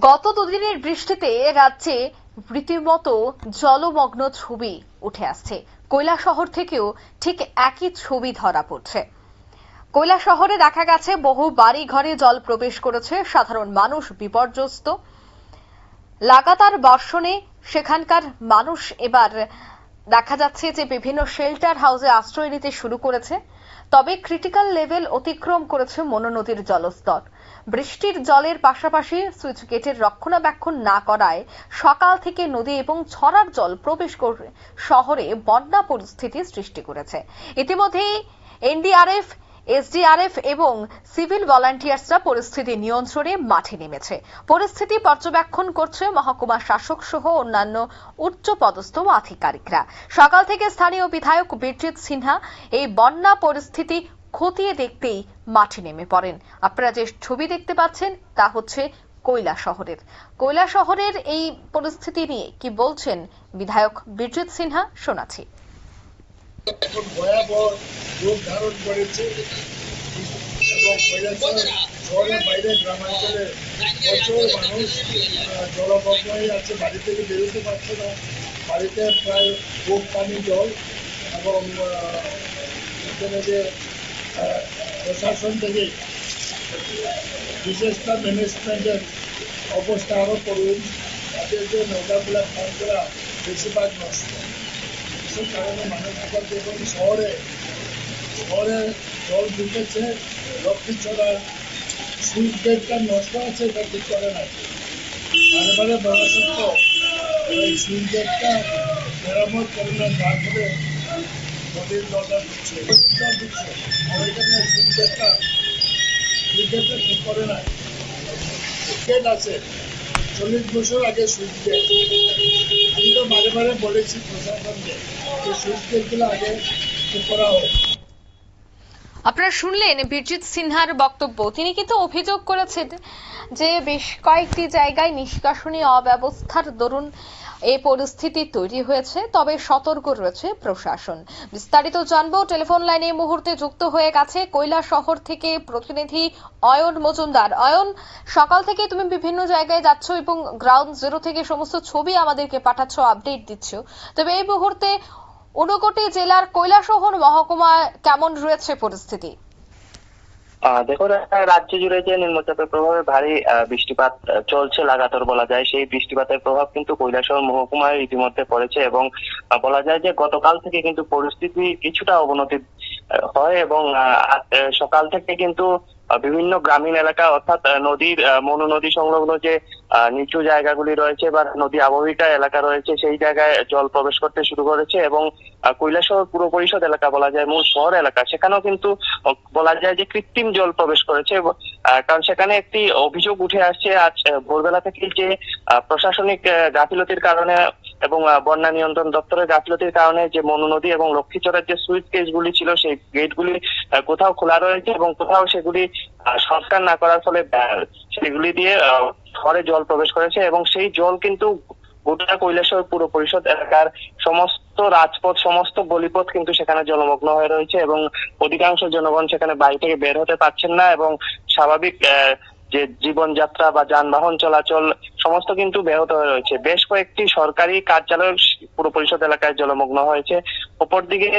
গত দুদিনের বৃষ্টিতে রাজ্যে রীতিমতো জলমগ্ন ছবি উঠে আসছে। কৈলাসহর থেকেও ঠিক একই ছবি ধরা পড়ছে। কৈলাসহরে দেখা গেছে বহু বাড়ি ঘরে জল প্রবেশ করেছে, সাধারণ মানুষ বিপর্যস্ত। লাগাতার বর্ষণে সেখানকার মানুষ এবার দেখা যাচ্ছে যে বিভিন্ন শেল্টার হাউসে আশ্রয় নিতে শুরু করেছে। তবে ক্রিটিক্যাল লেভেল অতিক্রম করেছে মনু নদীর জলস্তর। বৃষ্টির জলের পাশাপাশি সুইচ গেটের রক্ষণাবেক্ষণ না করায় সকাল থেকে নদী এবং ছড়ার জল প্রবেশ করে শহরে বন্যা পরিস্থিতি সৃষ্টি করেছে। ইতিমধ্যেই এনডিআরএফ, এসডিআরএফ এবং সিভিল ভলান্টিয়ার্সরা পরিস্থিতি নিয়ন্ত্রণে মাঠে নেমেছে। পরিস্থিতি পর্যবেক্ষণ করছে মহকুমা শাসক সহ অন্যান্য উচ্চপদস্থ আধিকারিকরা। সকাল থেকে স্থানীয় বিধায়ক বীরজিৎ সিনহা এই বন্যা পরিস্থিতি খতিয়ে দেখতেই মাঠে নেমে পড়েন। আপনারা যে ছবি দেখতে পাচ্ছেন তা হচ্ছে কৈলাসহরের এই পরিস্থিতি নিয়ে কি বলছেন বিধায়ক বীরজিৎ সিনহা, শোনাচ্ছি। এখন ভয়াবহ রূপ ধারণ করেছে এবং কৈলাসহর শহরের বাইরে গ্রামাঞ্চলে প্রচুর মানুষ জলমগ্ন হয়ে আছে, বাড়ি থেকে বেরোতে পারছে না। বাড়িতে প্রায় বুক পানি জল এবং এখানে যে প্রশাসন থেকে ডিজাস্টার ম্যানেজমেন্টের অবস্থা আরও করুন। তাদের যে নৌকাগুলো ফোন করা বেশিরভাগ নষ্ট, সেই কারণে মানুষ দেখুন শহরে জল ঢুকেছে। লক্ষ্মীছড়া সুইচ গেটটা নষ্ট আছে, এটা ঠিক করে না। বারে বলা সত্ত্বেও এই সুইচ গেটটা মেরামত করে না, যার ফলে নদীর জলটা ঢুকছে আর ওইখানে সুইচ গেটটা ঠিক করে না। গেট আছে 40 বছর আগে সুইচ গেট। আমি তো বারে বলেছি প্রশাসনকে যে সুইচ গেটগুলো আগে ঠিক করা হোক। আপনারা শুনলেন বীরজিৎ সিনহার বক্তব্য। তিনি কিন্তু অভিযোগ করেছেন যে বেশ কয়েকটি জায়গায় নিষ্কাশনী অব্যবস্থার দরুন এই পরিস্থিতি তৈরি হয়েছে, তবে সতর্ক রয়েছে প্রশাসন। বিস্তারিত জানবো, টেলিফোন লাইনে এই মুহূর্তে যুক্ত হয়ে গেছে কৈলাসহর থেকে প্রতিনিধি অয়ন মজুমদার। অয়ন, সকাল থেকে তুমি বিভিন্ন জায়গায় যাচ্ছ এবং গ্রাউন্ড জিরো থেকে সমস্ত ছবি আমাদেরকে পাঠাচ্ছ, আপডেট দিচ্ছ। তবে এই মুহূর্তে 59 জেলার কৈলাসহর মহকুমায় কেমন রয়েছে পরিস্থিতি? দেখো, রাজ্য জুড়ে যে নিম্নচাপের প্রভাবে ভারী বৃষ্টিপাত চলছে লাগাতার বলা যায়, সেই বৃষ্টিপাতের প্রভাব কিন্তু কৈলাসহর মহকুমায় ইতিমধ্যে পড়েছে এবং বলা যায় যে গতকাল থেকে কিন্তু পরিস্থিতি কিছুটা অবনতি হয় এবং সকাল থেকে কিন্তু বিভিন্ন গ্রামীণ এলাকা অর্থাৎ নদীর মনু নদী সংলগ্ন যে নিচু জায়গাগুলি রয়েছে বা নদী আবহিকা এলাকা রয়েছে, সেই জায়গায় জল প্রবেশ করতে শুরু করেছে এবং কৈলাসহর পুর পরিষদ এলাকা বলা যায়, মূল শহর এলাকা, সেখানেও কিন্তু বলা যায় যে কৃত্রিম জল প্রবেশ করেছে। কারণ সেখানে একটি অভিযোগ উঠে আসছে আজ ভোরবেলা থেকে যে প্রশাসনিক গাফিলতির কারণে এবং বন্যা নিয়ন্ত্রণ দপ্তরের গাফিলতির কারণে যে মনু নদী এবং লক্ষ্মীছড়ার যে সুইচ গেটগুলি ছিল, সেই গেটগুলি কোথাও খোলা রয়েছে এবং কোথাও সেগুলি সংস্কার না করার ফলে সেগুলি দিয়ে শহরে জল প্রবেশ করেছে এবং সেই জল কিন্তু গোটা কৈলাসহর পুর পরিষদ এলাকার সমস্ত রাজপথ, সমস্ত গলিপথ কিন্তু সেখানে জলমগ্ন হয়ে রয়েছে এবং অধিকাংশ জনগণ সেখানে বাড়ি থেকে বের হতে পারছেন না এবং স্বাভাবিক যে জীবনযাত্রা বা যানবাহন চলাচল সমস্ত কিন্তু ব্যাহত হয়ে রয়েছে। বেশ কয়েকটি সরকারি কার্যালয় পুর পরিষদ এলাকায় জলমগ্ন হয়েছে। অপরদিকে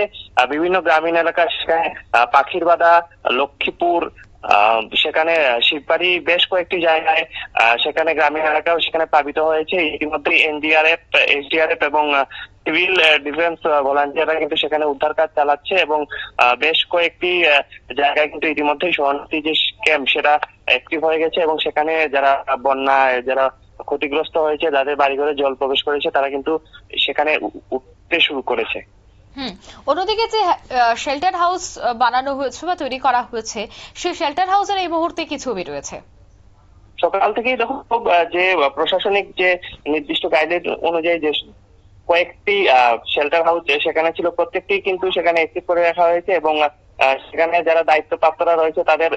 বিভিন্ন গ্রামীণ এলাকা, সেখানে পাখিরবাদা, লক্ষ্মীপুর, সেখানে শিববাড়ি, বেশ কয়েকটি জায়গায় সেখানে গ্রামীণ এলাকাও সেখানে প্লাবিত হয়েছে। ইতিমধ্যে এনডিআরএফ, এসডিআরএফ এবং সিভিল ডিফেন্স ভলান্টিয়াররা কিন্তু সেখানে উদ্ধার কাজ চালাচ্ছে এবং বেশ কয়েকটি জায়গায় কিন্তু ইতিমধ্যেই শরণার্থী যে ক্যাম্প সেটা অ্যাক্টিভ হয়ে গেছে এবং সেখানে যারা বন্যায় যারা ক্ষতিগ্রস্ত হয়েছে, যাদের বাড়িঘরে জল প্রবেশ করেছে, তারা কিন্তু সেখানে উঠতে শুরু করেছে। অন্যদিকে যে শেল্টার হাউস বানানো হয়েছে বা তৈরি করা হয়েছে, সেই শেল্টার হাউসের এই মুহূর্তে কি ছবি রয়েছে? সকাল থেকেই দেখো যে প্রশাসনিক যে নির্দিষ্ট গাইডলাইন অনুযায়ী যে কয়েকটি শেল্টার হাউস সেখানে ছিল, প্রত্যেকটি কিন্তু সেখানে অ্যাক্টিভ করে রাখা হয়েছে এবং সেখানে যারা দায়িত্বপ্রাপ্তরা রয়েছে তাদের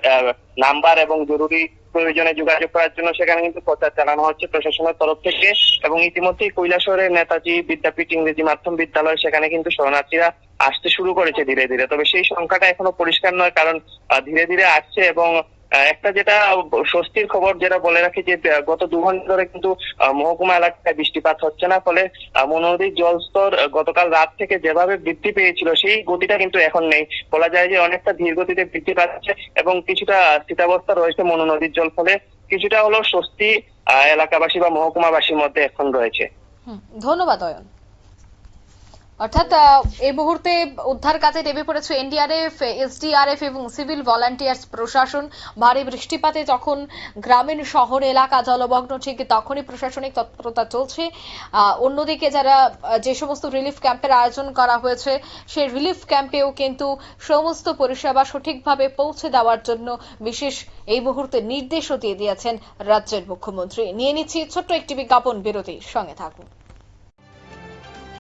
নাম্বার এবং জরুরি প্রয়োজনে যোগাযোগ করার জন্য সেখানে কিন্তু প্রচার চালানো হচ্ছে প্রশাসনের তরফ থেকে এবং ইতিমধ্যেই কৈলাসহরের নেতাজি বিদ্যাপীঠ ইংরেজি মাধ্যম বিদ্যালয়, সেখানে কিন্তু শরণার্থীরা আসতে শুরু করেছে ধীরে ধীরে। তবে সেই সংখ্যাটা এখনো পরিষ্কার নয়, কারণ ধীরে ধীরে আসছে এবং একটা যেটা স্বস্তির খবর যেটা বলে রাখি যে গত 2 ঘন্টা ধরে কিন্তু মহকুমা এলাকায় বৃষ্টিপাত হচ্ছে না, ফলে মনু নদীর জলস্তর গতকাল রাত থেকে যেভাবে বৃদ্ধি পেয়েছিল সেই গতিটা কিন্তু এখন নেই। বলা যায় যে অনেকটা ধীর গতিতে বৃদ্ধি পাচ্ছে এবং কিছুটা স্থিতাবস্থা রয়েছে মনু নদীর জল, ফলে কিছুটা হলেও স্বস্তি এলাকাবাসী বা মহকুমাবাসীর মধ্যে এখন রয়েছে। ধন্যবাদ অয়ন। অর্থাৎ এই মুহূর্তে উদ্ধার কাজে নেমে পড়েছে এনডিআরএফ, এসডিআরএফ এবং সিভিল ভলান্টিয়ার্স প্রশাসন। ভারী বৃষ্টিপাতে যখন গ্রামীণ শহর এলাকা জলমগ্ন, ঠিক তখনই প্রশাসনিক তৎপরতা চলছে। অন্যদিকে যারা যে সমস্ত রিলিফ ক্যাম্পের আয়োজন করা হয়েছে সেই রিলিফ ক্যাম্পেও কিন্তু সমস্ত পরিষেবা সঠিকভাবে পৌঁছে দেওয়ার জন্য বিশেষ এই মুহূর্তে নির্দেশও দিয়ে দিয়েছেন রাজ্যের মুখ্যমন্ত্রী। নিয়ে নিচ্ছি ছোট্ট একটি বিজ্ঞাপন বিরতি, সঙ্গে থাকুন।